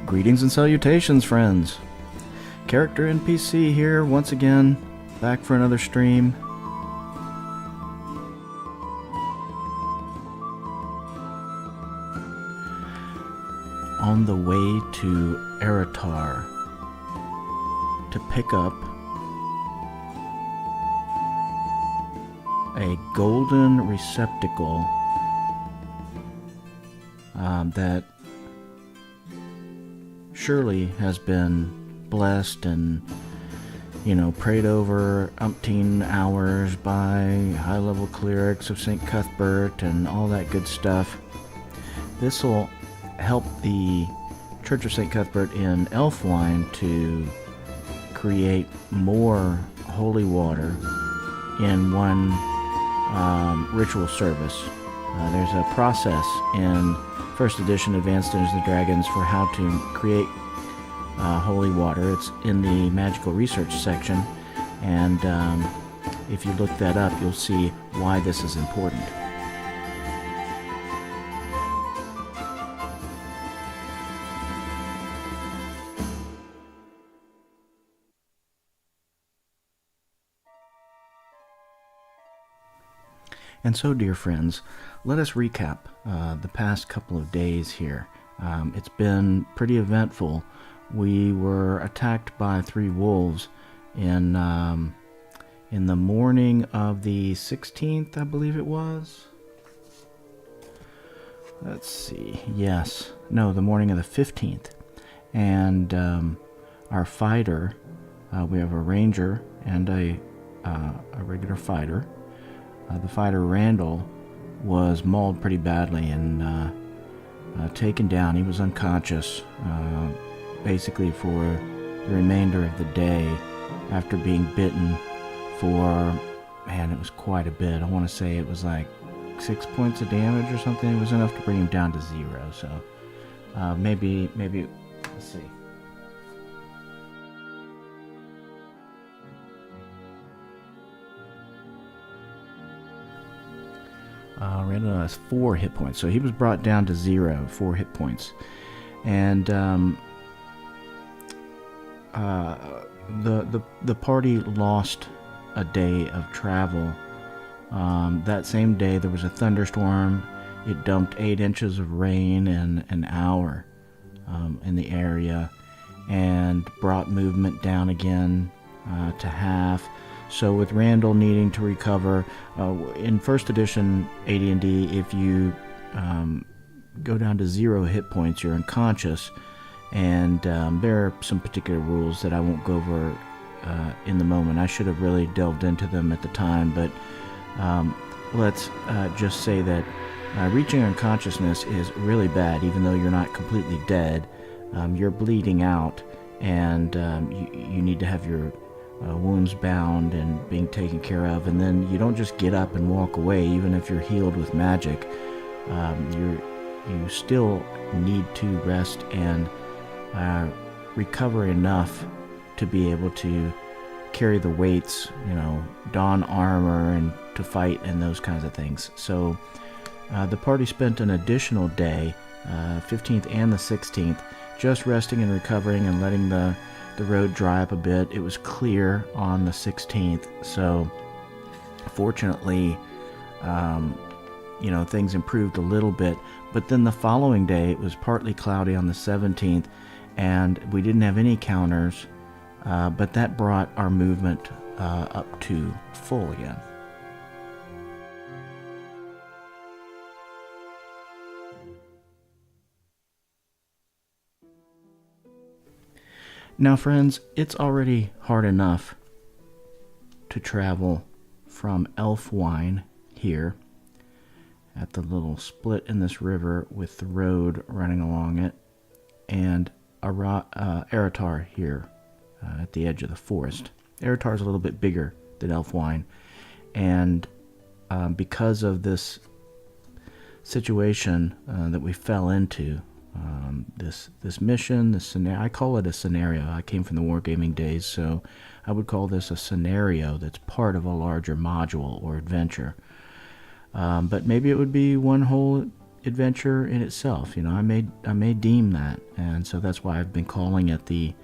Greetings and salutations, friends. Character NPC here once again, back for another stream. On the way to Aratar to pick up a golden receptacle that surely has been blessed and, prayed over umpteen hours by high-level clerics of St. Cuthbert and all that good stuff. This will help the Church of St. Cuthbert in Elfwine to create more holy water in one ritual service. There's a process in First Edition Advanced Dungeons & Dragons for how to create holy water. It's in the magical research section, and if you look that up, you'll see why this is important. And so, dear friends, let us recap the past couple of days here. It's been pretty eventful. We were attacked by 3 wolves in the morning of the 16th, I believe it was. Let's see. Yes. No, the morning of the 15th. And our fighter, we have a ranger and a regular fighter. The fighter, Randall, was mauled pretty badly and taken down. He was unconscious basically for the remainder of the day after being bitten for, man, it was quite a bit. I want to say it was like 6 points of damage or something. It was enough to bring him down to 0. So maybe, let's see. Randall has 4 hit points, so he was brought down to 0, 4 hit points. And the party lost a day of travel. That same day there was a thunderstorm. It dumped 8 inches of rain in an hour in the area and brought movement down again to half. So with Randall needing to recover, in First Edition AD&D, if you go down to 0 hit points, you're unconscious, and there are some particular rules that I won't go over in the moment. I should have really delved into them at the time, but let's just say that reaching unconsciousness is really bad. Even though you're not completely dead, you're bleeding out, and you need to have your wounds bound and being taken care of, and then you don't just get up and walk away. Even if you're healed with magic, you still need to rest and recover enough to be able to carry the weights, don armor and to fight and those kinds of things. So the party spent an additional day, 15th and the 16th, just resting and recovering and letting the road dry up a bit. It was clear on the 16th, so fortunately, things improved a little bit. But then the following day, it was partly cloudy on the 17th, and we didn't have any counters, but that brought our movement up to full again. Now, friends, it's already hard enough to travel from Elfwine here at the little split in this river with the road running along it, and Aratar here at the edge of the forest. Aratar is a little bit bigger than Elfwine, and because of this situation that we fell into, this mission, this scenario, I call it a scenario. I came from the wargaming days, so I would call this a scenario that's part of a larger module or adventure. But maybe it would be one whole adventure in itself. I may deem that, and so that's why I've been calling it the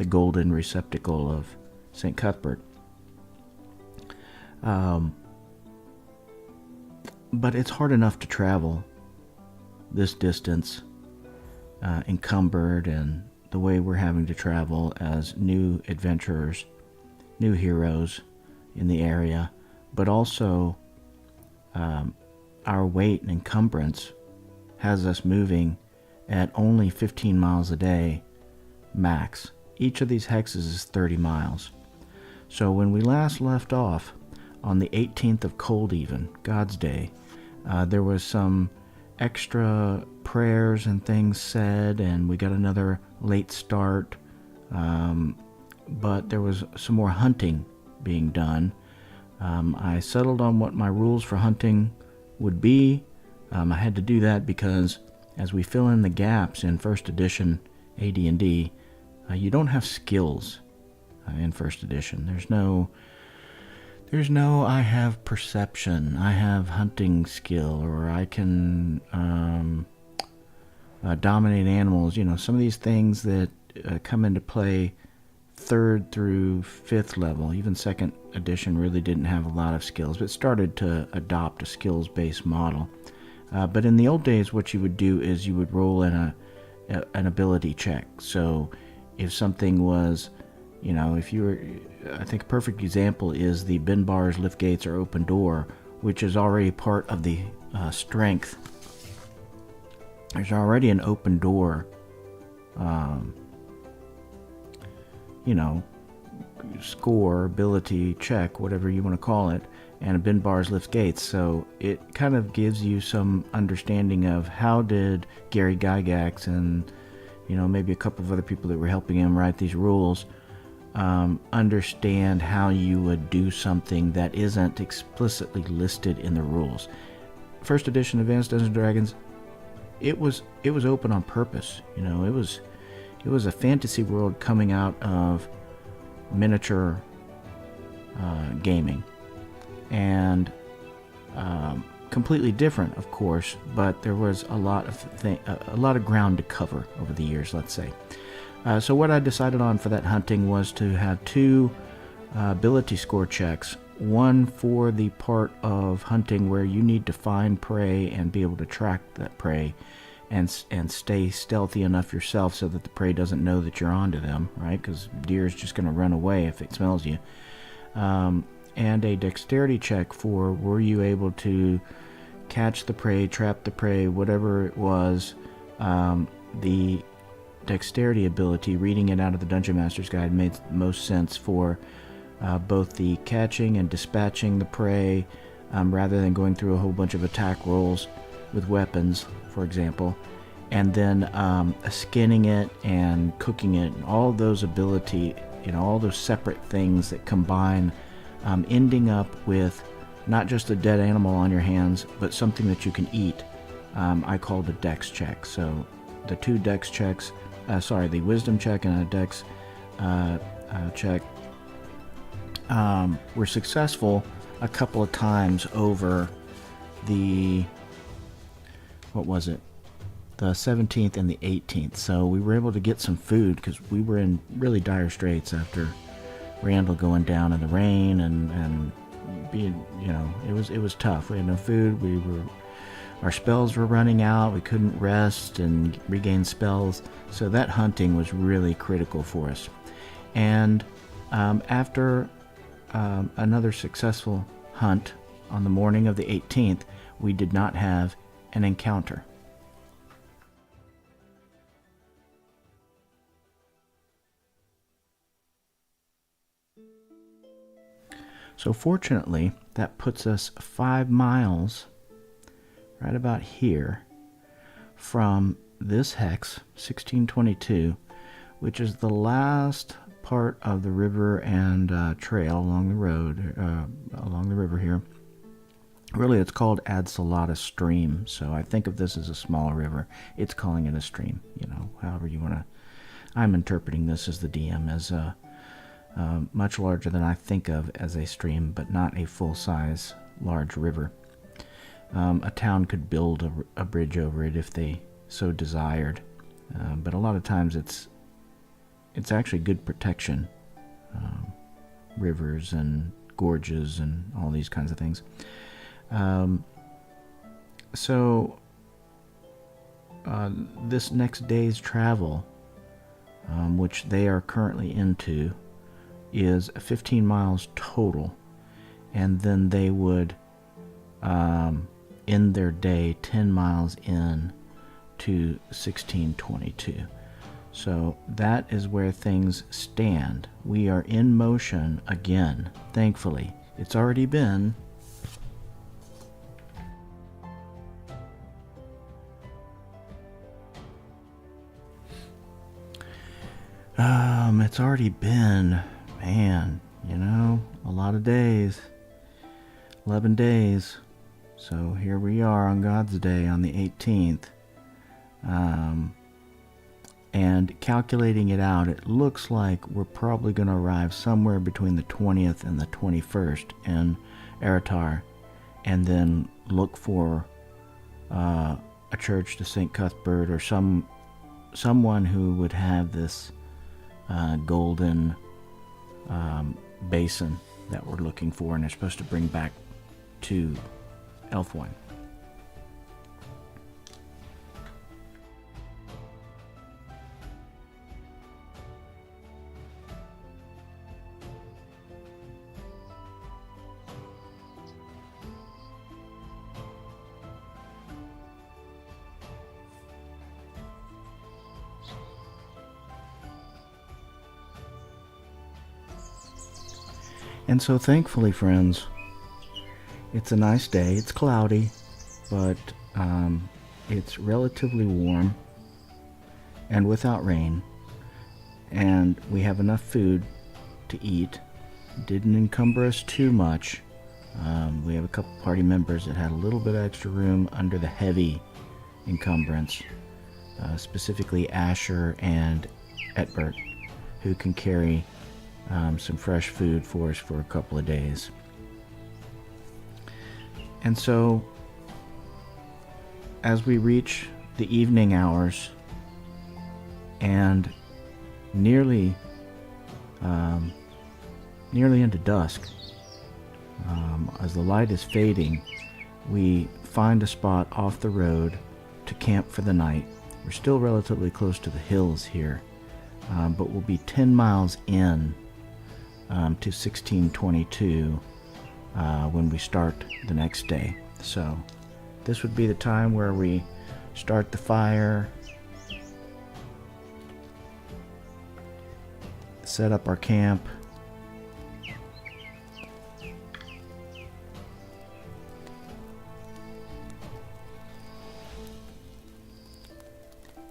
golden receptacle of St. Cuthbert. But it's hard enough to travel this distance, encumbered, and the way we're having to travel as new adventurers, new heroes in the area, but also our weight and encumbrance has us moving at only 15 miles a day max. Each of these hexes is 30 miles. So when we last left off on the 18th of Cold Even, God's Day, there was some extra prayers and things said, and we got another late start, but there was some more hunting being done. I settled on what my rules for hunting would be. I had to do that because as we fill in the gaps in first edition AD&D, you don't have skills in first edition. There's no I have perception, I have hunting skill, or I can dominate animals. Some of these things that come into play 3rd through 5th level, even 2nd edition really didn't have a lot of skills, but started to adopt a skills-based model. But in the old days, what you would do is you would roll in an ability check. So if something was, if you were, I think a perfect example is the bin bars, lift gates, or open door, which is already part of the strength. There's already an open door, score, ability, check, whatever you want to call it, and a bin bars, lift gates. So it kind of gives you some understanding of how did Gary Gygax and, maybe a couple of other people that were helping him write these rules, understand how you would do something that isn't explicitly listed in the rules. First edition Advanced Dungeons & Dragons, it was open on purpose. It was a fantasy world coming out of miniature gaming, and completely different, of course, but there was a lot of ground to cover over the years, let's say. So what I decided on for that hunting was to have 2 ability score checks. One for the part of hunting where you need to find prey and be able to track that prey and stay stealthy enough yourself so that the prey doesn't know that you're onto them, right? Because deer is just going to run away if it smells you. And a dexterity check for were you able to catch the prey, trap the prey, whatever it was. The dexterity ability, reading it out of the Dungeon Master's Guide, made most sense for both the catching and dispatching the prey, rather than going through a whole bunch of attack rolls with weapons, for example, and then skinning it and cooking it, and all those ability, all those separate things that combine, ending up with not just a dead animal on your hands, but something that you can eat. I called a dex check. So the 2 dex checks, the wisdom check and a dex check, were successful a couple of times over the, the 17th and the 18th. So we were able to get some food because we were in really dire straits after Randall going down in the rain and being, it was tough. We had no food. Our spells were running out. We couldn't rest and regain spells. So that hunting was really critical for us. And after another successful hunt on the morning of the 18th, we did not have an encounter. So fortunately, that puts us 5 miles, right about here, from this hex, 1622, which is the last part of the river and trail along the road, along the river here. Really, it's called Adsullata Stream, so I think of this as a small river. It's calling it a stream, however you want to. I'm interpreting this as the DM as much larger than I think of as a stream, but not a full-size large river. a town could build a bridge over it if they so desired. But a lot of times it's actually good protection. Rivers and gorges and all these kinds of things. So this next day's travel, which they are currently into, is 15 miles total, and then they would end their day 10 miles in to 1622. So that is where things stand. We are in motion again, thankfully. It's already been man, a lot of days. 11 days. So here we are on God's Day on the 18th. And calculating it out, it looks like we're probably going to arrive somewhere between the 20th and the 21st in Aratar, and then look for a church to St. Cuthbert, or someone who would have this golden basin that we're looking for, and they're supposed to bring back to Elfwine. And so thankfully, friends, it's a nice day. It's cloudy, but it's relatively warm and without rain. And we have enough food to eat. Didn't encumber us too much. We have a couple party members that had a little bit of extra room under the heavy encumbrance, specifically Asher and Aetbert, who can carry some fresh food for us for a couple of days. And so, as we reach the evening hours and nearly into dusk, as the light is fading, we find a spot off the road to camp for the night. We're still relatively close to the hills here, but we'll be 10 miles in to 1622 when we start the next day. So this would be the time where we start the fire, set up our camp,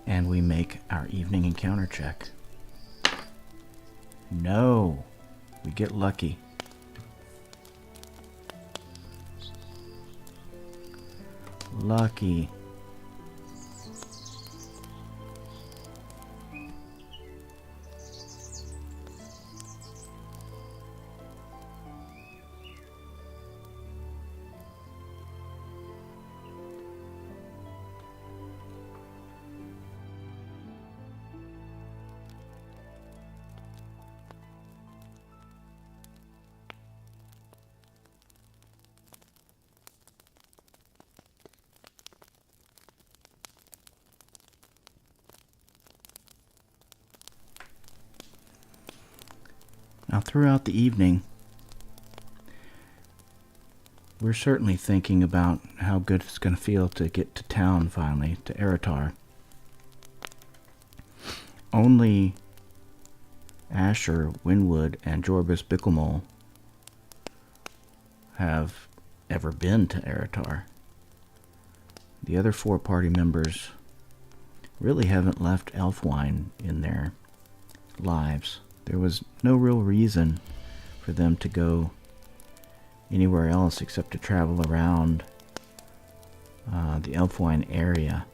and we make our evening encounter check. No, we get lucky. Lucky. Now, throughout the evening, we're certainly thinking about how good it's going to feel to get to town finally, to Aratar. Only Asher, Winwood, and Jorbus Bicklemole have ever been to Aratar. The other 4 party members really haven't left Elfwine in their lives. There was no real reason for them to go anywhere else except to travel around the Elfwine area.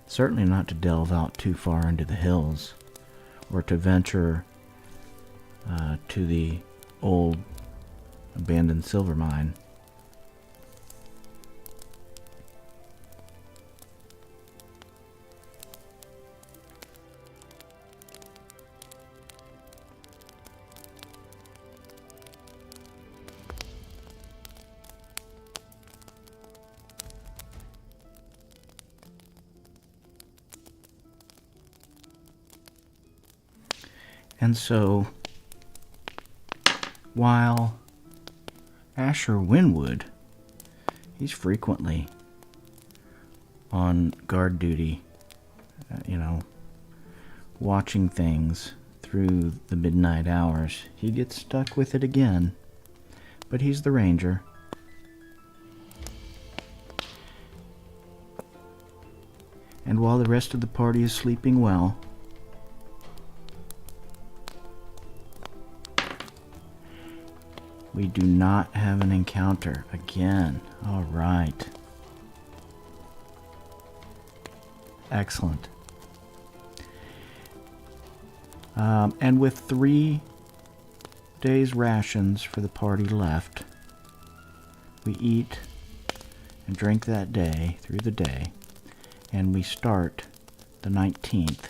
Certainly not to delve out too far into the hills, or to venture to the old abandoned silver mine. And so, while Asher Winwood, he's frequently on guard duty, watching things through the midnight hours. He gets stuck with it again, but he's the ranger. And while the rest of the party is sleeping well, we do not have an encounter again. All right. Excellent. And with 3 days' rations for the party left, we eat and drink that day through the day, and we start the 19th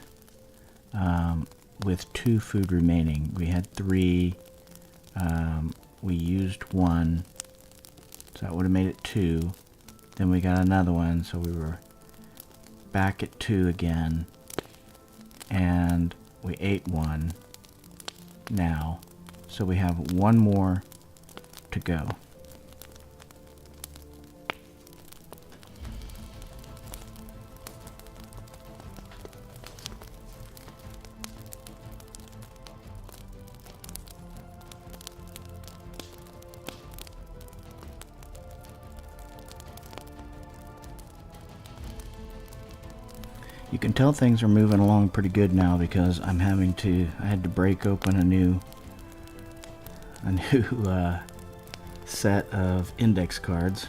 with 2 food remaining. We had 3. We used 1, so that would have made it 2. Then we got another one, so we were back at 2 again, and we ate 1 now, so we have 1 more to go. You can tell things are moving along pretty good now because I had to break open a new set of index cards.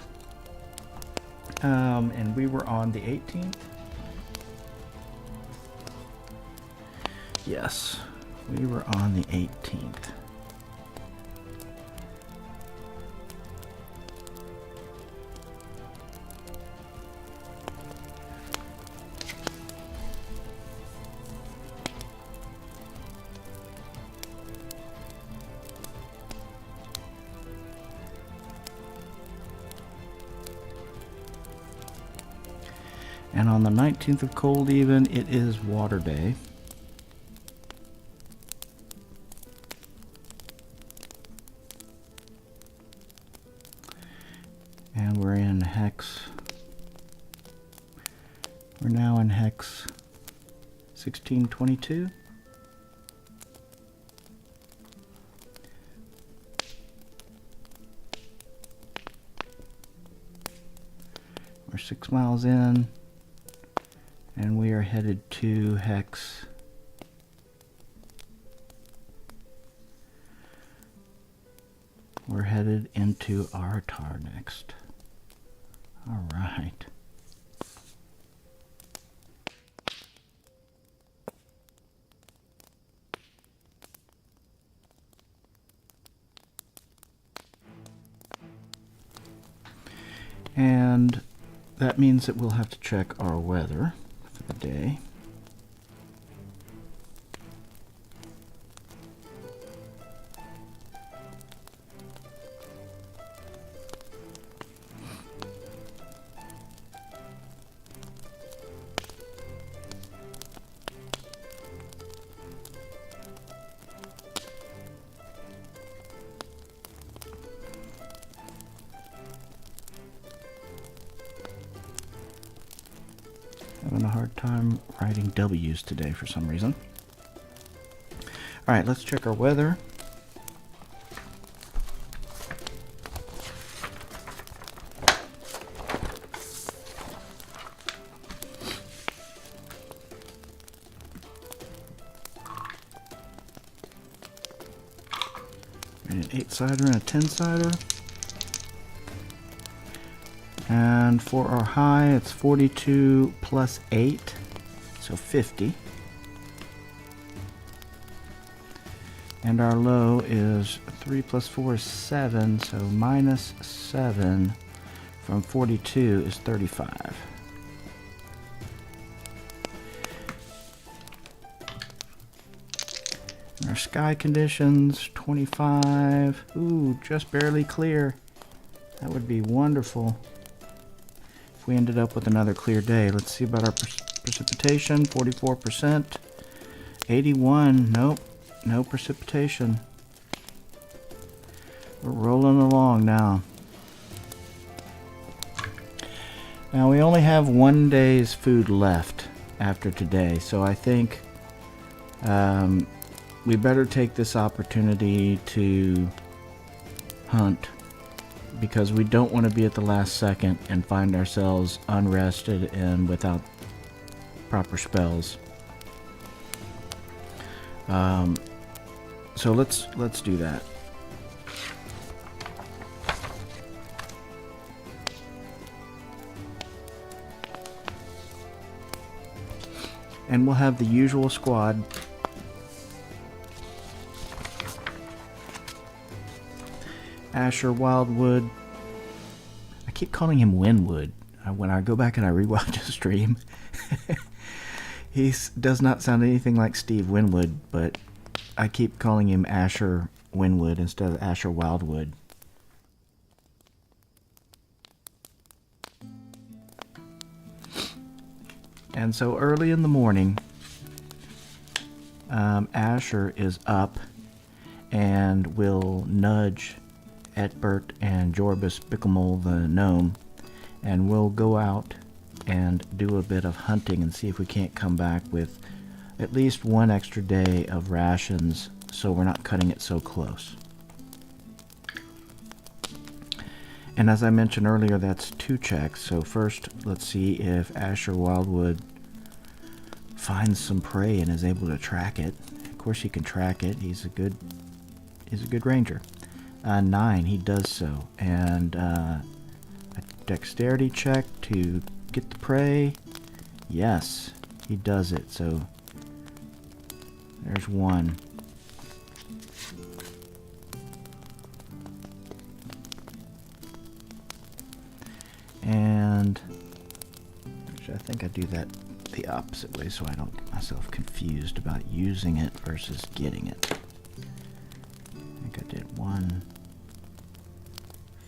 And we were on the 18th. Yes, we were on the 18th. And on the 19th of Cold Even, it is Water Day. And we're in Hex. We're now in Hex 1622. We're 6 miles in. And we are headed to Hex. We're headed into Aratar next. All right. And that means that we'll have to check our weather for the day. Having a hard time writing W's today for some reason. All right, let's check our weather. An 8-sider and a 10-sider. And for our high, it's 42 plus 8, so 50. And our low is 3 plus 4 is 7, so minus 7 from 42 is 35. And our sky conditions, 25. Ooh, just barely clear. That would be wonderful if we ended up with another clear day. Let's see about our precipitation. 44%. 81. Nope. No precipitation. We're rolling along now. Now we only have 1 day's food left after today, so I think we better take this opportunity to hunt, because we don't want to be at the last second and find ourselves unrested and without proper spells. So let's do that. And we'll have the usual squad. Asher Wildwood. I keep calling him Winwood. When I go back and I rewatch a stream, he does not sound anything like Steve Winwood, but I keep calling him Asher Winwood instead of Asher Wildwood. And so early in the morning, Asher is up and will nudge Aetbert and Jorbus Bicklemole the gnome, and we'll go out and do a bit of hunting and see if we can't come back with at least 1 extra day of rations, so we're not cutting it so close. And as I mentioned earlier, that's 2 checks. So first, let's see if Asher Wildwood finds some prey and is able to track it. Of course he can track it. He's a good ranger. 9, he does so. And a dexterity check to get the prey. Yes, he does it. So there's 1. And actually, I think I do that the opposite way so I don't get myself confused about using it versus getting it. I think I did 1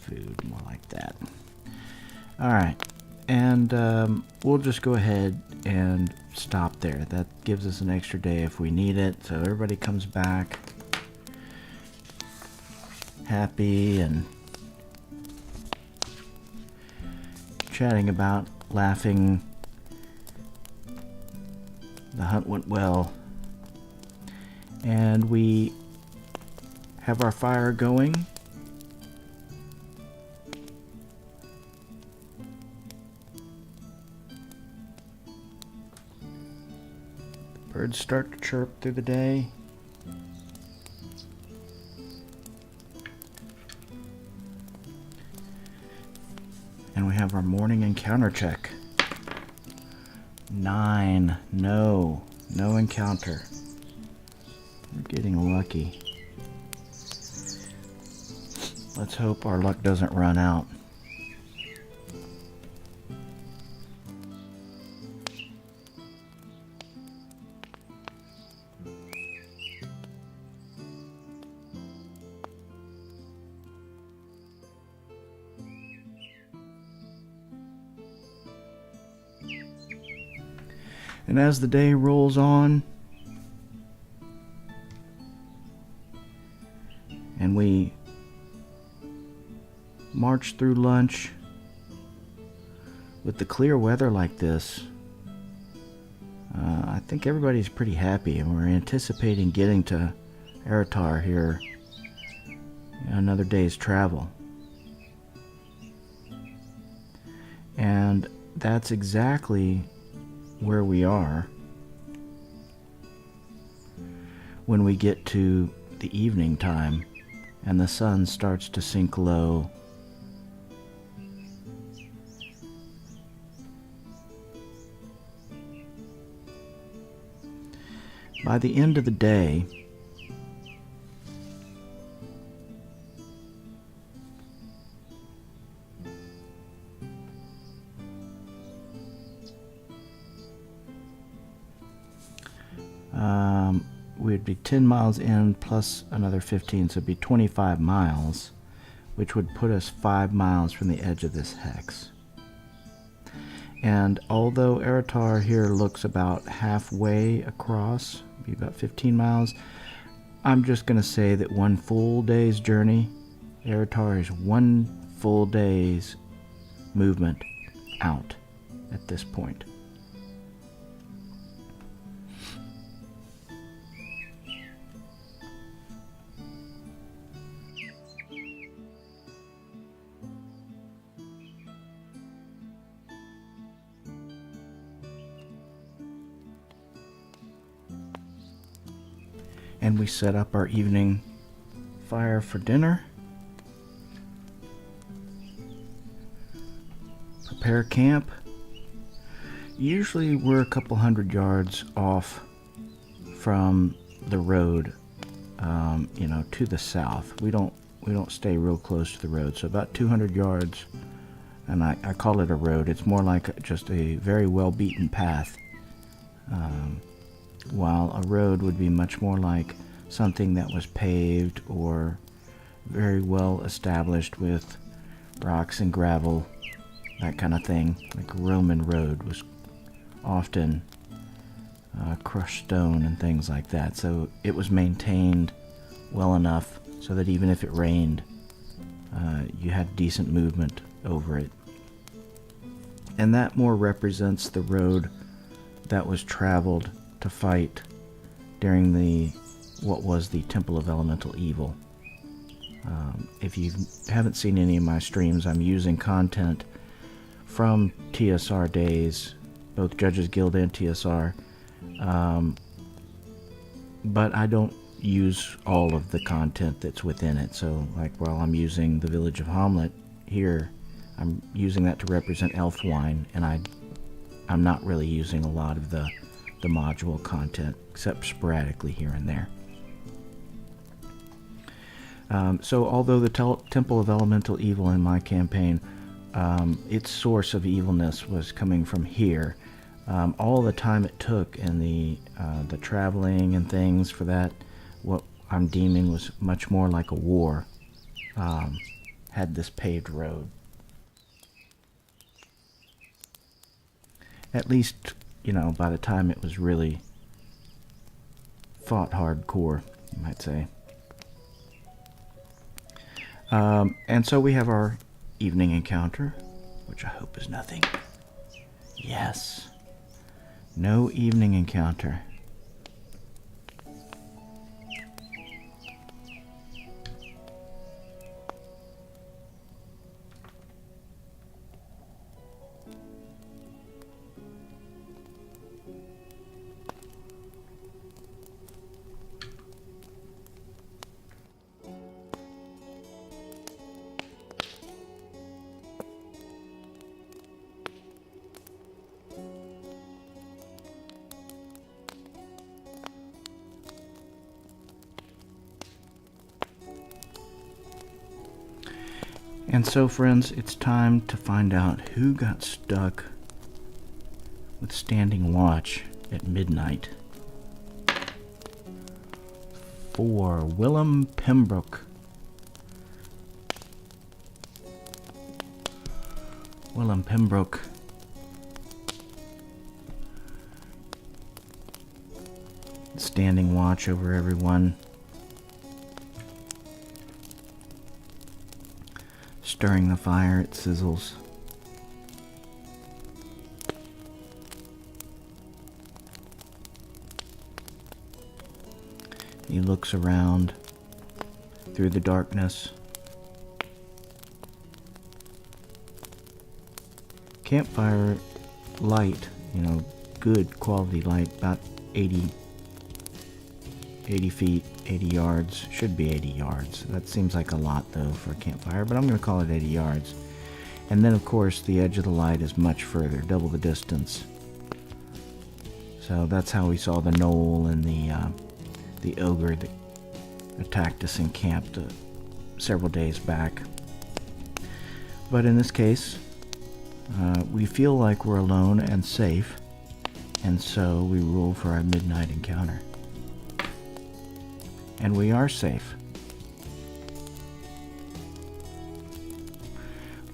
food, more like that. Alright, and we'll just go ahead and stop there. That gives us an extra day if we need it, so everybody comes back happy and chatting about, laughing. The hunt went well, and we have our fire going. Birds start to chirp through the day. And we have our morning encounter check. 9. No encounter. We're getting lucky. Let's hope our luck doesn't run out. And as the day rolls on, and we march through lunch with the clear weather like this, I think everybody's pretty happy, and we're anticipating getting to Aratar here another day's travel. And that's exactly where we are when we get to the evening time and the sun starts to sink low. By the end of the day, we'd be 10 miles in plus another 15, so it'd be 25 miles, which would put us 5 miles from the edge of this hex. And although Aratar here looks about halfway across, be about 15 miles, I'm just going to say that one full day's journey, Aratar is one full day's movement out at this point. And we set up our evening fire for dinner. Prepare camp. Usually we're a couple hundred yards off from the road, to the south. We don't stay real close to the road, so about 200 yards. And I call it a road. It's more like just a very well beaten path. While a road would be much more like something that was paved or very well established with rocks and gravel, that kind of thing. Like a Roman road was often crushed stone and things like that. So it was maintained well enough so that even if it rained, you had decent movement over it. And that more represents the road that was traveled to fight during what was the Temple of Elemental Evil. If you haven't seen any of my streams, I'm using content from TSR days, both Judges Guild and TSR, but I don't use all of the content that's within it. So like while I'm using the village of Hamlet here, I'm using that to represent Elfwine, and I'm not really using a lot of the module content, except sporadically here and there. So although the Temple of Elemental Evil in my campaign, its source of evilness was coming from here, all the time it took and the traveling and things for that, what I'm deeming was much more like a war, had this paved road. At least, by the time it was really fought hardcore, you might say. And so we have our evening encounter, which I hope is nothing. Yes. No evening encounter. And so, friends, it's time to find out who got stuck with standing watch at midnight. For Willam Pembroke. Willam Pembroke. Standing watch over everyone. Stirring the fire, it sizzles. He looks around through the darkness. Campfire light, good quality light, about 80 feet, 80 yards, should be 80 yards. That seems like a lot though for a campfire, but I'm going to call it 80 yards. And then of course the edge of the light is much further, double the distance. So that's how we saw the gnoll and the ogre that attacked us in camp several days back. But in this case, we feel like we're alone and safe, and so we roll for our midnight encounter. And we are safe.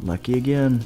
Lucky again.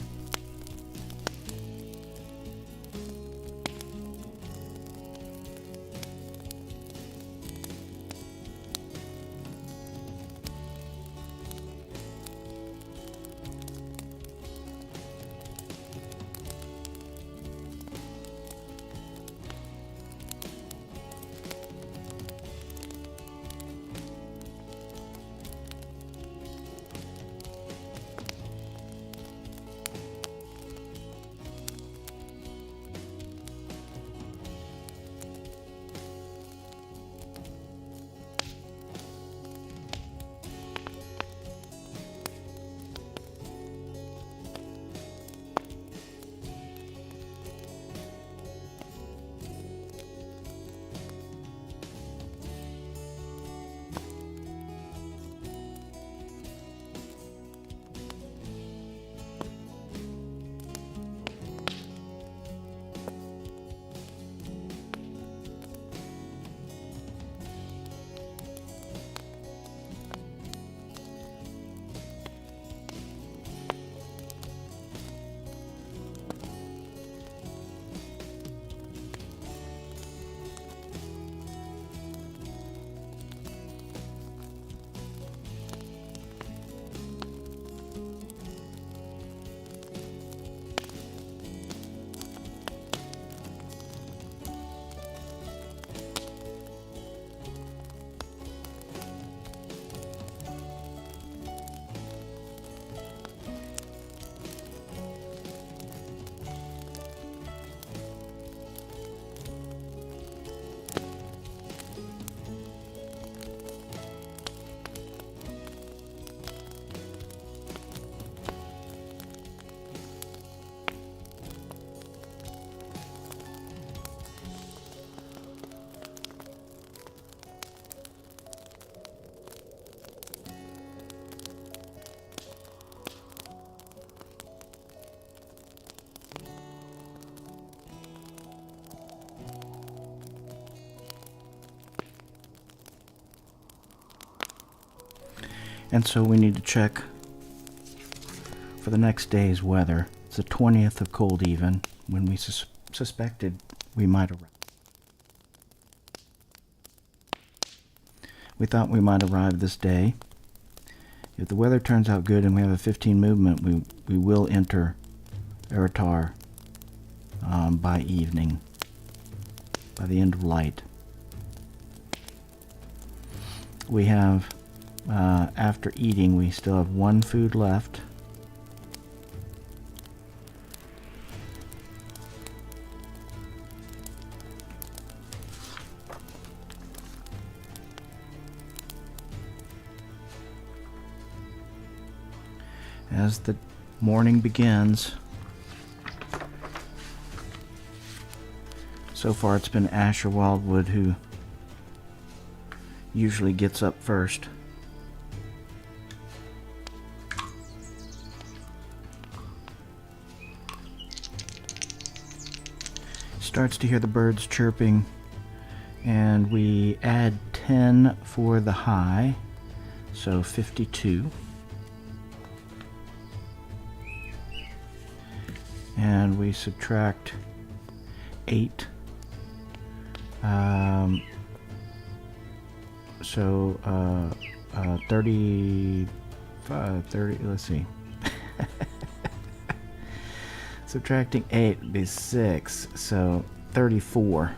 And so we need to check for the next day's weather. It's the 20th of cold even, when we suspected we might arrive. We thought we might arrive this day. If the weather turns out good and we have a 15 movement, we will enter Aratar by evening, by the end of light. We have, after eating, we still have one food left. As the morning begins, so far it's been Asher Wildwood who usually gets up first. Starts to hear the birds chirping, and we add 10 for the high, so 52. And we subtract 8. So 30, let's see. Subtracting 8 would be 6, so 34.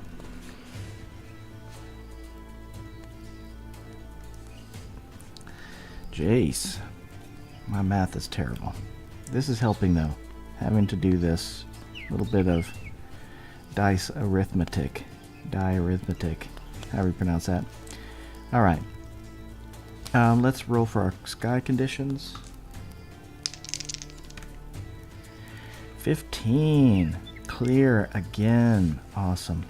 Jace, my math is terrible. This is helping though. Having to do this little bit of diarithmetic, however you pronounce that. All right, let's roll for our sky conditions. 15, clear again, awesome.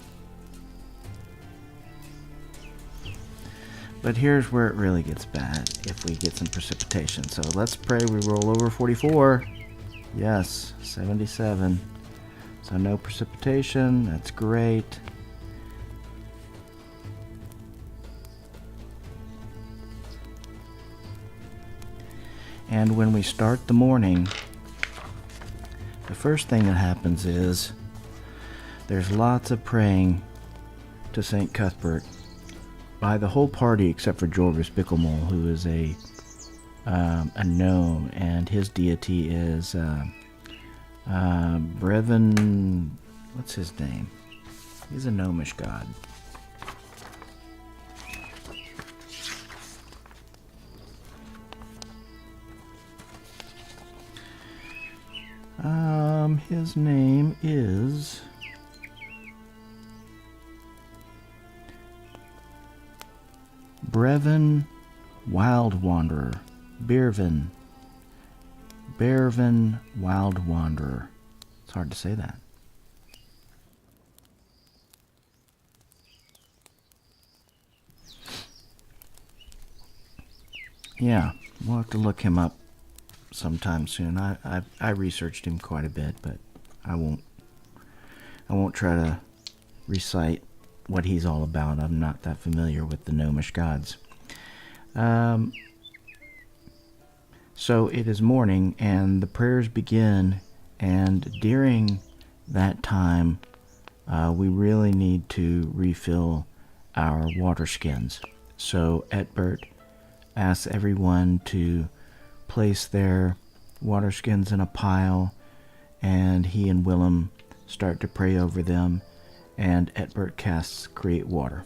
But here's where it really gets bad if we get some precipitation. So let's pray we roll over 44. Yes, 77. So no precipitation. That's great. And when we start the morning, the first thing that happens is there's lots of praying to St. Cuthbert by the whole party except for Jorvis Bicklemole, who is a gnome, and his deity is Brevin. What's his name? He's a gnomish god. His name is Brevin Wild Wanderer. Bervin Wild Wanderer. It's hard to say that. Yeah, we'll have to look him up sometime soon. I researched him quite a bit, but I won't try to recite what he's all about. I'm not that familiar with the gnomish gods. So it is morning, and the prayers begin, and during that time, we really need to refill our water skins. So Aetbert asks everyone to place their water skins in a pile, and he and Willam start to pray over them, and Aetbert casts Create Water.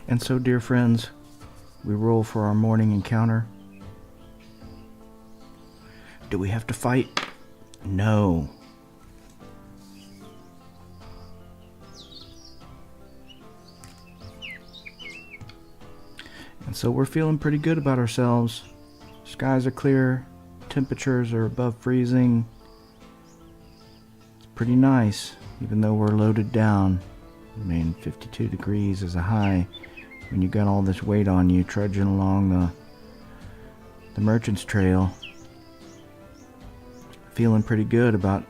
And so, dear friends, we roll for our morning encounter. Do we have to fight? No. And so we're feeling pretty good about ourselves. Skies are clear, temperatures are above freezing. It's pretty nice, even though we're loaded down. I mean, 52 degrees is a high when you got all this weight on you trudging along the Merchant's Trail. Feeling pretty good about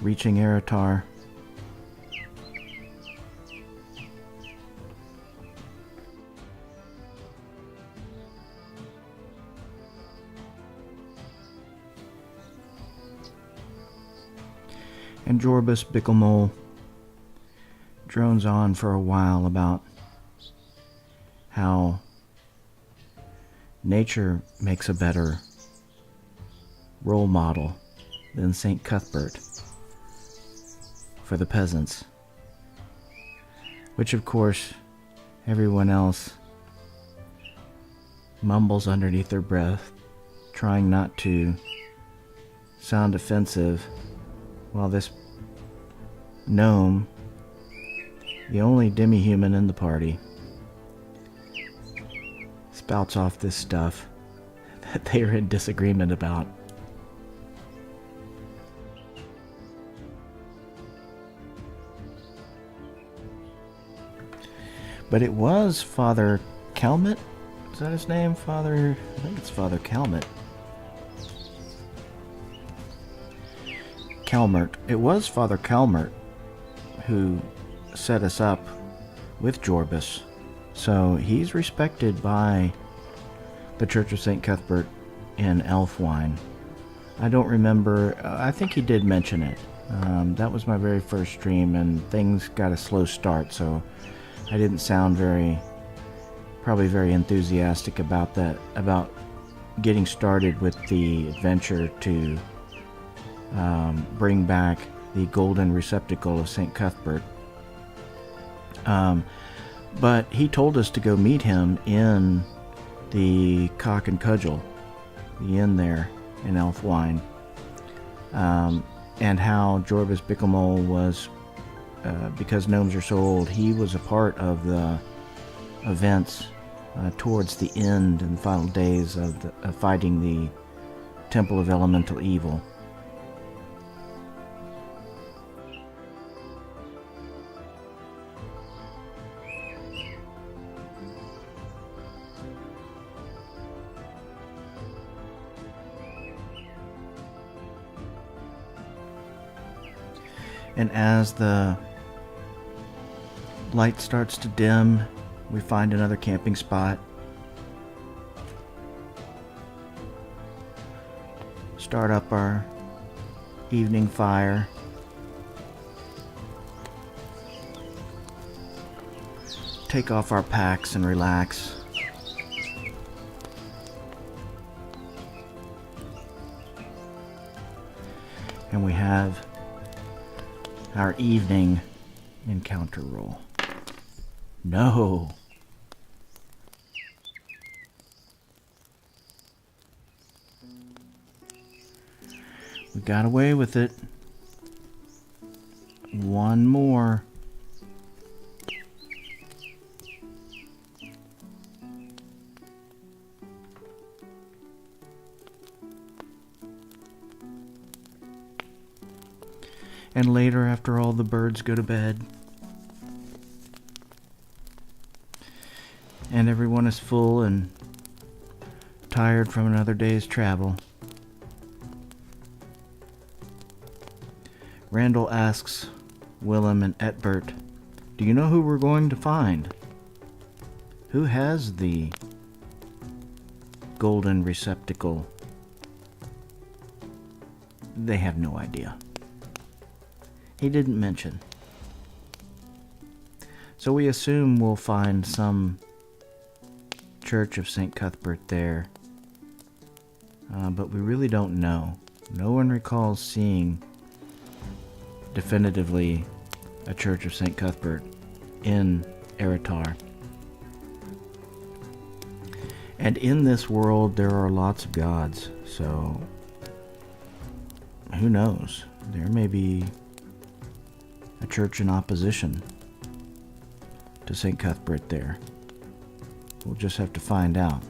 reaching Aratar. And Jorbus Bicklemole drones on for a while about how nature makes a better role model than St. Cuthbert for the peasants, which of course everyone else mumbles underneath their breath, trying not to sound offensive, while this gnome, the only demi-human in the party, spouts off this stuff that they are in disagreement about. But it was Father Calmert? Is that his name? I think it's Father Calmert. Calmert. It was Father Calmert who set us up with Jorbus. So he's respected by the Church of St. Cuthbert in Elfwine. I don't remember. I think he did mention it. That was my very first stream, and things got a slow start, so I didn't sound probably very enthusiastic about that, about getting started with the adventure to bring back the golden receptacle of St. Cuthbert. But he told us to go meet him in the Cock and Cudgel, the inn there in Elfwine, and how Jorbus Bicklemole was, because gnomes are so old, he was a part of the events towards the end and final days of fighting the Temple of Elemental Evil. And as the light starts to dim, we find another camping spot. Start up our evening fire. Take off our packs and relax. And we have our evening encounter roll. No. We got away with it. One more. And later, after all the birds go to bed, and everyone is full and tired from another day's travel, Randall asks Willam and Aetbert, "Do you know who we're going to find? Who has the golden receptacle?" They have no idea. He didn't mention. So we assume we'll find some Church of St. Cuthbert there. But we really don't know. No one recalls seeing definitively a Church of St. Cuthbert in Aratar. And in this world there are lots of gods, so who knows? There may be a church in opposition to St. Cuthbert there. We'll just have to find out.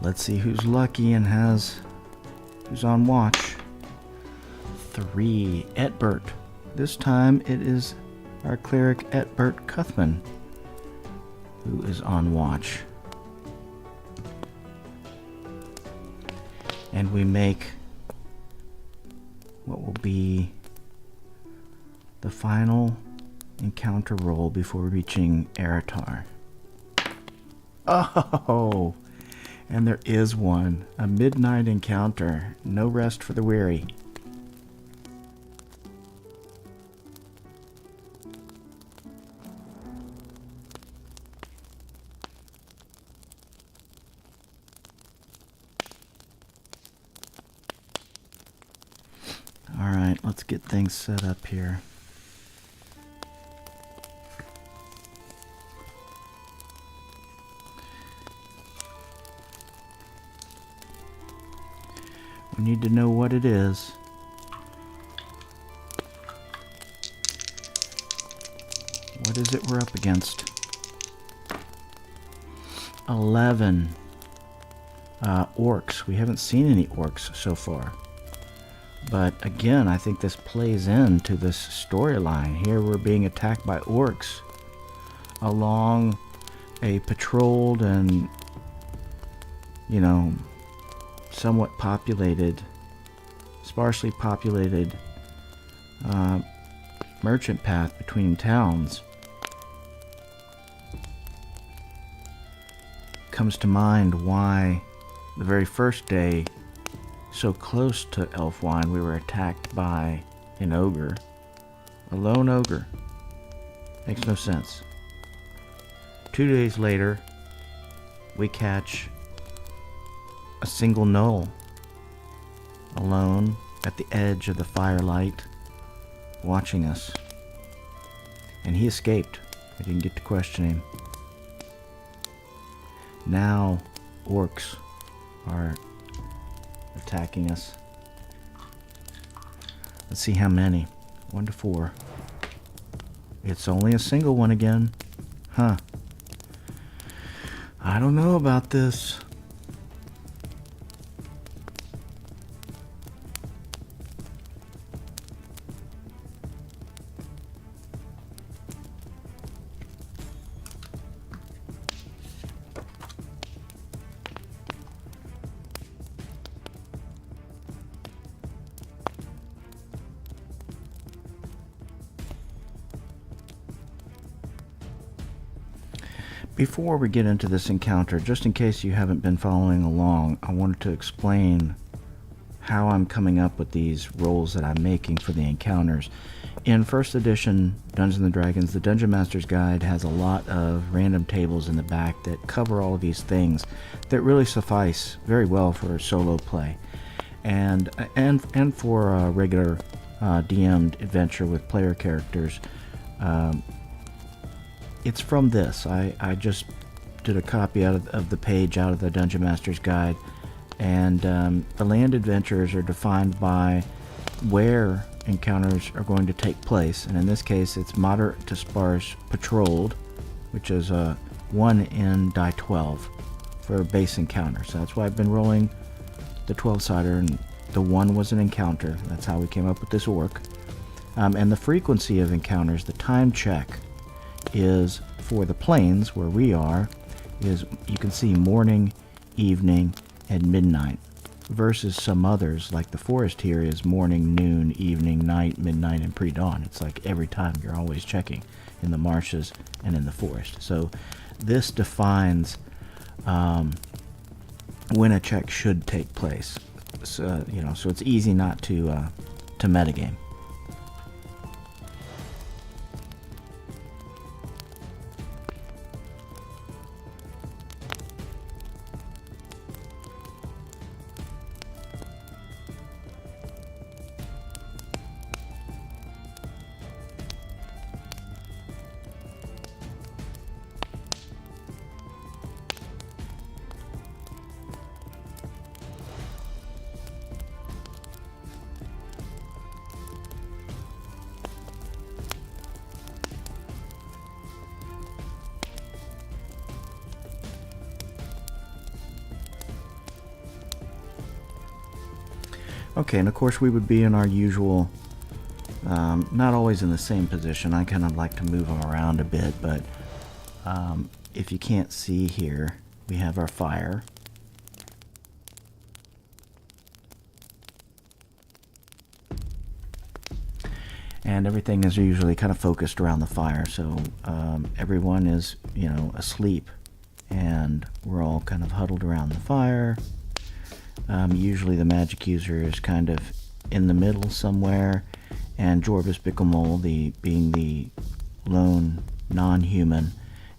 Let's see who's lucky and who's on watch. 3, Aetbert. This time it is our cleric Aetbert Cuthman who is on watch. And we make what will be the final encounter roll before reaching Aratar. Oh! And there is one. A midnight encounter. No rest for the weary. Alright, let's get things set up here. We need to know what it is. What is it we're up against? 11 orcs. We haven't seen any orcs so far. But again, I think this plays into this storyline. Here we're being attacked by orcs along a patrolled and, you know, somewhat populated, sparsely populated merchant path between towns. Comes to mind why the very first day, so close to Elfwine, we were attacked by an ogre. A lone ogre. Makes no sense. 2 days later, we catch a single gnoll, alone at the edge of the firelight, watching us. And he escaped. I didn't get to question him. Now, orcs are attacking us. Let's see how many. 1 to 4. It's only a single one again. Huh. I don't know about this. Before we get into this encounter, just in case you haven't been following along, I wanted to explain how I'm coming up with these rolls that I'm making for the encounters. In first edition Dungeons & Dragons, the Dungeon Master's Guide has a lot of random tables in the back that cover all of these things that really suffice very well for solo play and for a regular DM'd adventure with player characters. It's from this. I just did a copy of the page out of the Dungeon Master's Guide, and the land adventures are defined by where encounters are going to take place, and in this case it's moderate to sparse patrolled, which is 1 in die 12 for a base encounter. So that's why I've been rolling the 12-sider, and the 1 was an encounter. That's how we came up with this orc. And the frequency of encounters, the time check, is for the plains where we are, is you can see morning, evening, and midnight, versus some others like the forest here is morning, noon, evening, night, midnight, and pre-dawn. It's like every time you're always checking in the marshes and in the forest. So this defines when a check should take place. So so it's easy not to metagame. Okay, and of course we would be in our usual, not always in the same position. I kind of like to move them around a bit, but if you can't see here, we have our fire. And everything is usually kind of focused around the fire, so everyone is, you know, asleep, and we're all kind of huddled around the fire. Usually the magic user is kind of in the middle somewhere, and Jorvis Bicklemole, being the lone non-human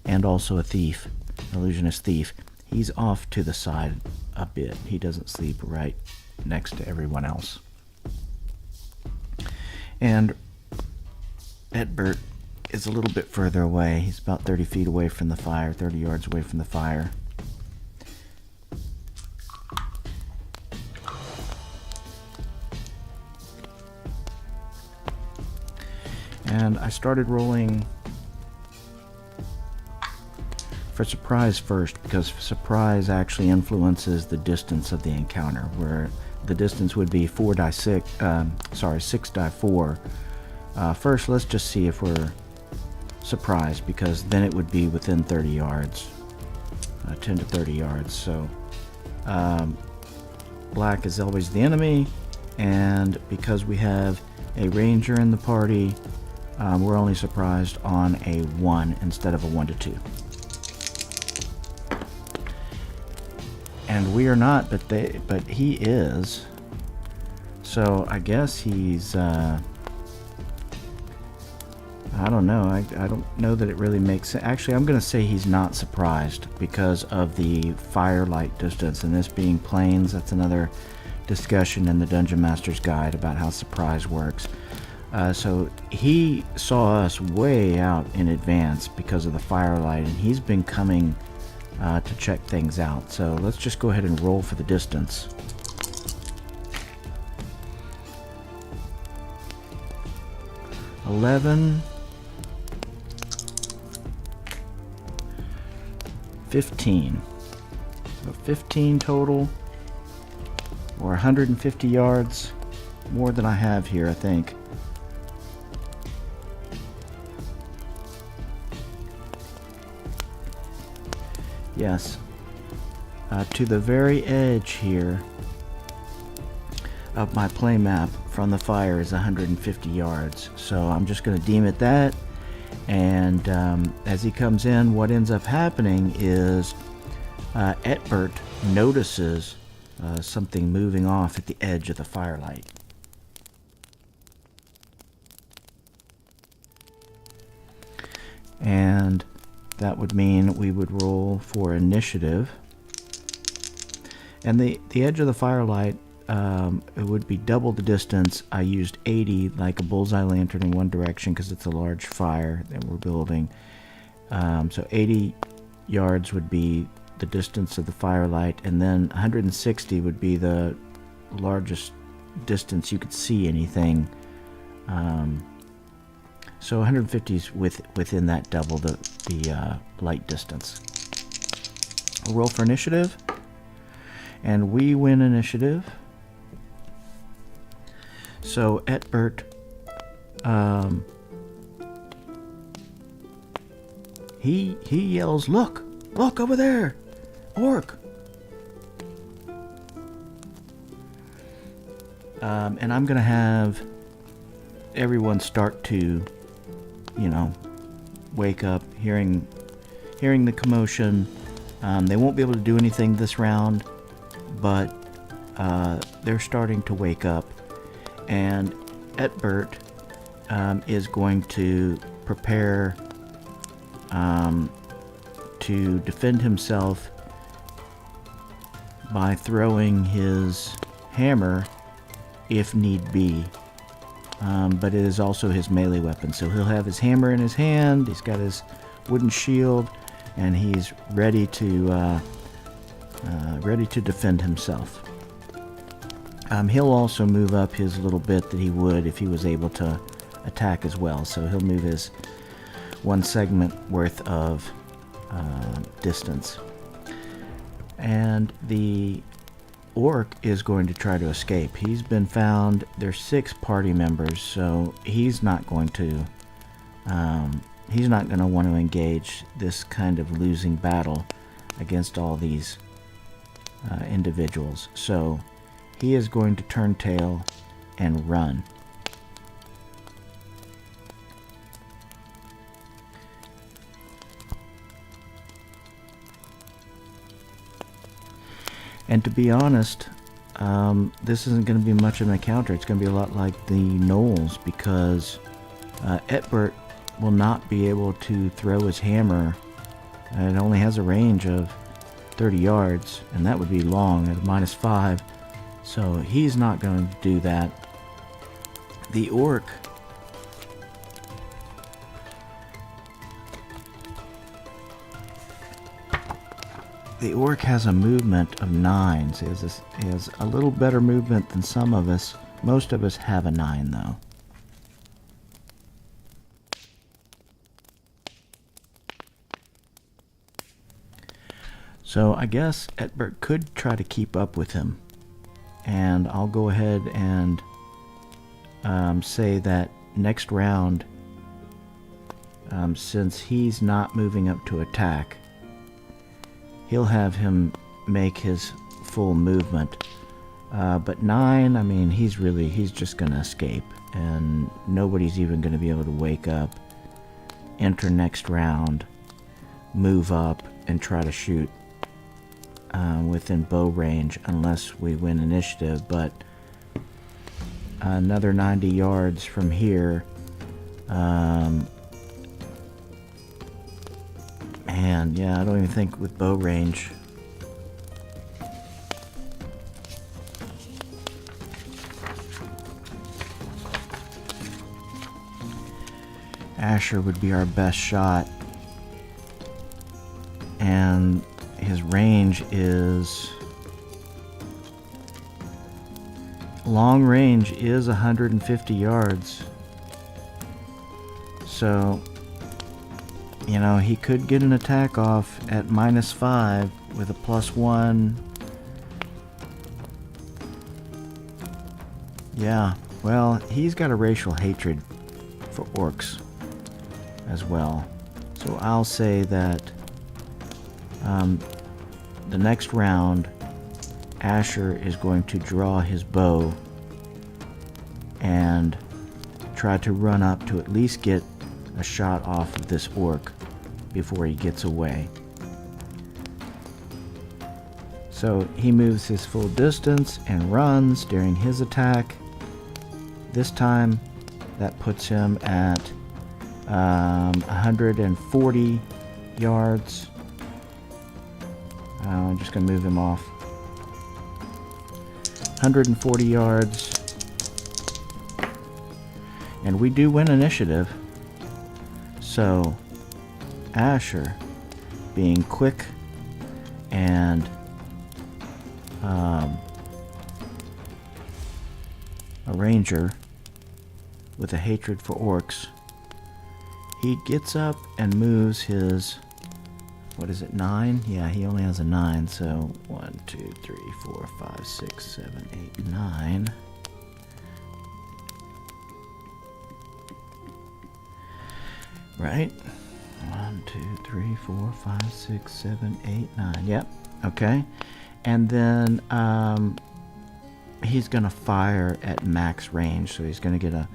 and also a thief, illusionist thief, he's off to the side a bit. He doesn't sleep right next to everyone else. And Aetbert is a little bit further away. He's about 30 feet away from the fire, 30 yards away from the fire. And I started rolling for surprise first, because surprise actually influences the distance of the encounter, where the distance would be 6 die 4. First, let's just see if we're surprised, because then it would be within 30 yards, 10 to 30 yards. So black is always the enemy, and because we have a ranger in the party, we're only surprised on a 1 instead of a 1 to 2. And we are not, but he is. So I guess he's, I don't know. I don't know that it really makes sense. Actually, I'm going to say he's not surprised because of the firelight distance, and this being planes. That's another discussion in the Dungeon Master's Guide about how surprise works. So he saw us way out in advance because of the firelight, and he's been coming to check things out. So let's just go ahead and roll for the distance. $11, 15. So 15 total, or 150 yards, more than I have here, I think. Yes, to the very edge here of my play map from the fire is 150 yards. So I'm just going to deem it that. And as he comes in, what ends up happening is Aetbert notices something moving off at the edge of the firelight. And that would mean we would roll for initiative. And the edge of the firelight, it would be double the distance. I used 80 like a bullseye lantern in one direction because it's a large fire that we're building. So 80 yards would be the distance of the firelight, and then 160 would be the largest distance you could see anything. So 150 is within that double the light distance. We'll roll for initiative, and we win initiative. So Aetbert, he yells, "Look over there, orc!" And I'm gonna have everyone start to, wake up, hearing the commotion. They won't be able to do anything this round, but they're starting to wake up. And Aetbert is going to prepare to defend himself by throwing his hammer if need be. But it is also his melee weapon, so he'll have his hammer in his hand, he's got his wooden shield, and he's ready to defend himself. He'll also move up his little bit that he would if he was able to attack as well, so he'll move his 1 segment worth of distance. And the orc is going to try to escape. He's been found. There's 6 party members, so he's not going to want to engage this kind of losing battle against all these individuals. So he is going to turn tail and run. And to be honest, this isn't going to be much of an encounter. It's going to be a lot like the gnolls, because Aetbert will not be able to throw his hammer. It only has a range of 30 yards, and that would be long at -5. So he's not going to do that. The orc, has a movement of 9. So he has a little better movement than some of us. Most of us have a 9, though. So I guess Aetbert could try to keep up with him. And I'll go ahead and say that next round, since he's not moving up to attack, he'll have him make his full movement. But 9, I mean, he's just going to escape. And nobody's even going to be able to wake up, enter next round, move up, and try to shoot within bow range unless we win initiative. But another 90 yards from here, and yeah, I don't even think with bow range. Asher would be our best shot, and his range is, long range is 150 yards. So, you know, he could get an attack off at -5 with a +1. Yeah, well, he's got a racial hatred for orcs as well. So I'll say that the next round, Asher is going to draw his bow and try to run up to at least get a shot off of this orc before he gets away. So he moves his full distance and runs during his attack. This time that puts him at 140 yards. I'm just going to move him off. 140 yards. And we do win initiative. So, Asher, being quick and a ranger with a hatred for orcs, he gets up and moves his, what is it, 9? Yeah, he only has a 9, so 1, 2, 3, 4, 5, 6, 7, 8, 9. Right? 1, 2, 3, 4, 5, 6, 7, 8, 9. Yep. Okay. And then he's going to fire at max range. So he's going to get a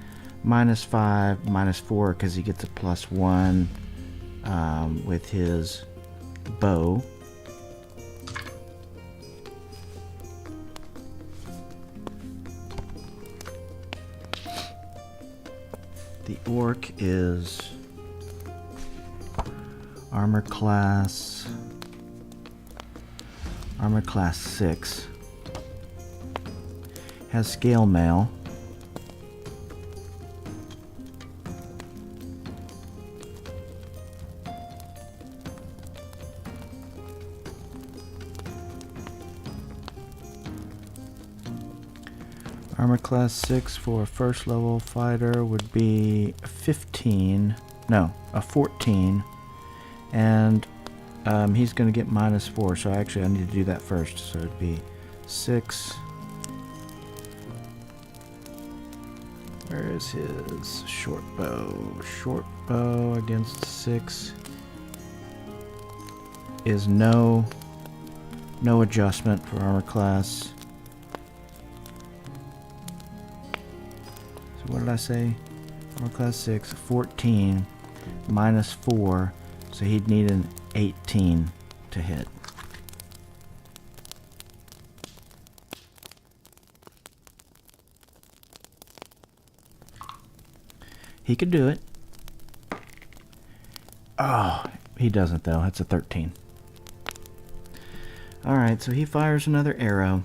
-5, -4 because he gets a +1 with his bow. The orc is armor class 6, has scale mail, armor class 6 for a first level fighter would be 14, and he's going to get -4, so actually I need to do that first, so it'd be 6. Where is his short bow? Short bow against 6 is no adjustment for armor class. So what did I say? Armor class 6, 14 minus 4, so he'd need an 18 to hit. He could do it. Oh, he doesn't though. That's a 13. Alright, so he fires another arrow.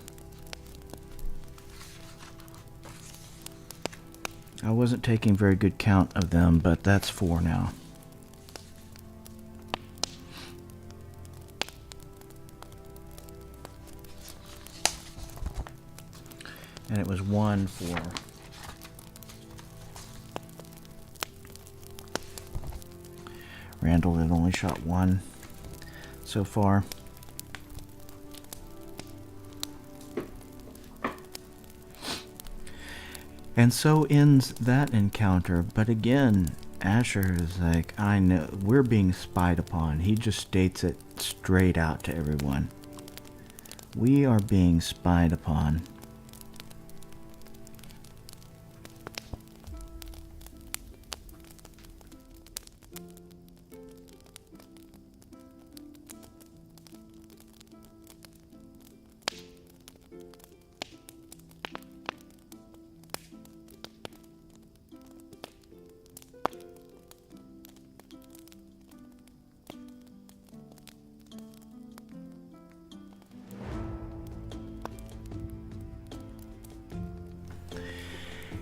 I wasn't taking very good count of them, but that's 4 now. And it was 1 for Randall. Had only shot 1 so far. And so ends that encounter. But again, Asher is like, I know, we're being spied upon. He just states it straight out to everyone. We are being spied upon.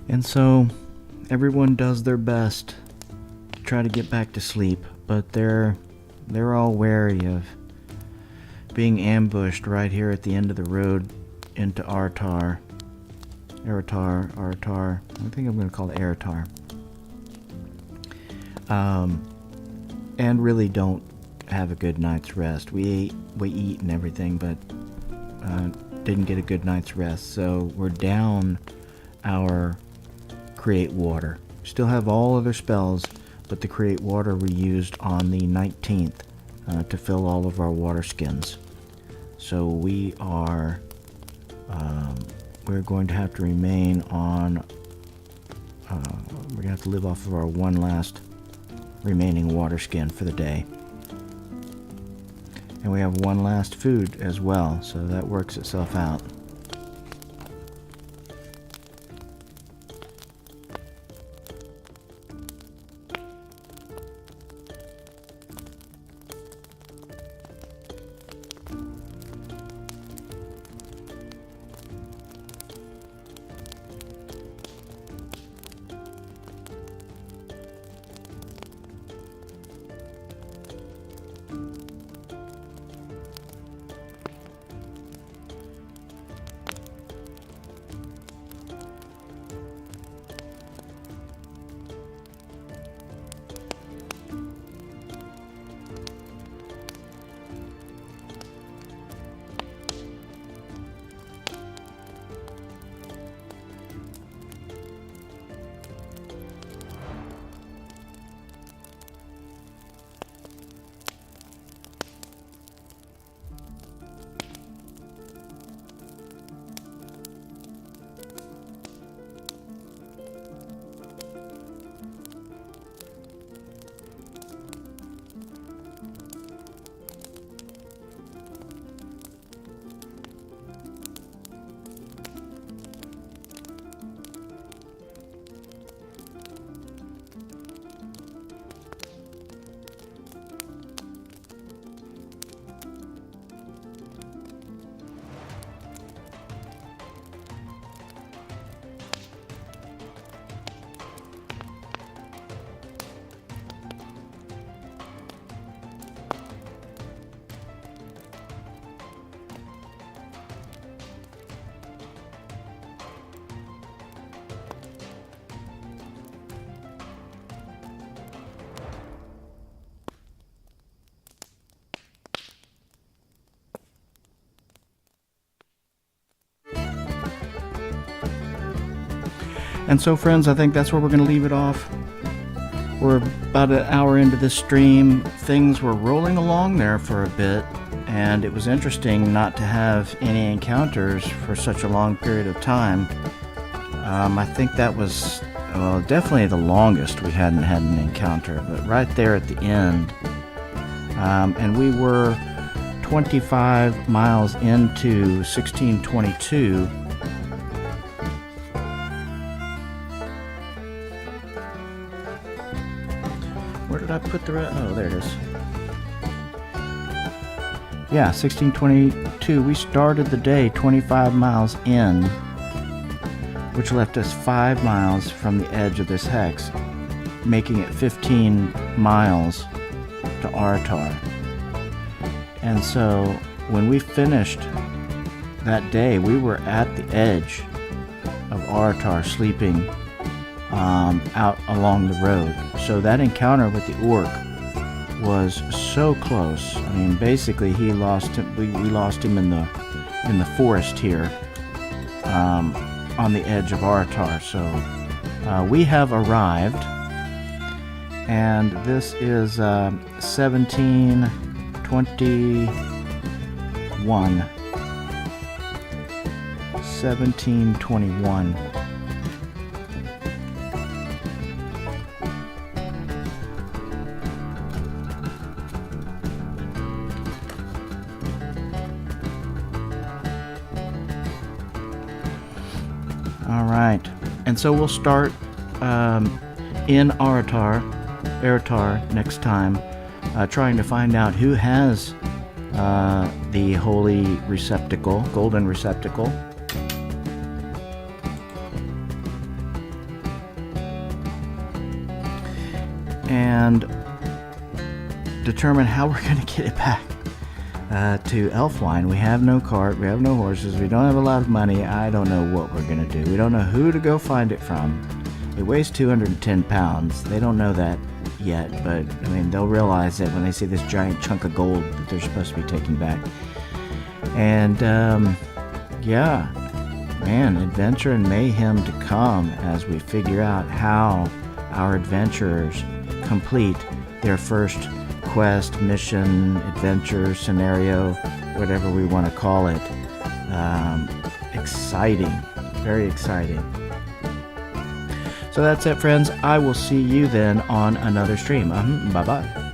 And so everyone does their best to try to get back to sleep, but they're all wary of being ambushed right here at the end of the road into Aratar. Aratar. I think I'm going to call it Aratar. And really don't have a good night's rest. We eat and everything, but didn't get a good night's rest. So we're down our create water. Still have all other spells, but the create water we used on the 19th to fill all of our water skins. So we are we're going to have to remain on we're gonna have to live off of our one last remaining water skin for the day. And we have one last food as well, so that works itself out. And so, friends, I think that's where we're going to leave it off. We're about an hour into this stream. Things were rolling along there for a bit, and it was interesting not to have any encounters for such a long period of time. I think that was, well, definitely the longest we hadn't had an encounter, but right there at the end. And we were 25 miles into 1622. Where did I put the rest? Oh, there it is. Yeah, 1622. We started the day 25 miles in, which left us 5 miles from the edge of this hex, making it 15 miles to Aratar. And so when we finished that day, we were at the edge of Aratar, sleeping out along the road. So that encounter with the orc was so close. I mean, basically, we lost him in the forest here, on the edge of Aratar. So we have arrived, and this is 1721. 1721. All right, and so we'll start in Aratar next time, trying to find out who has the holy receptacle, golden receptacle. And determine how we're going to get it back to Elfwine. We have no cart, we have no horses, we don't have a lot of money. I don't know what we're going to do. We don't know who to go find it from. It weighs 210 pounds. They don't know that yet, but I mean, they'll realize that when they see this giant chunk of gold that they're supposed to be taking back. And yeah, man, adventure and mayhem to come as we figure out how our adventurers complete their first quest, mission, adventure, scenario, whatever we want to call it. Exciting, very exciting. So that's it, friends. I will see you then on another stream. Bye-bye.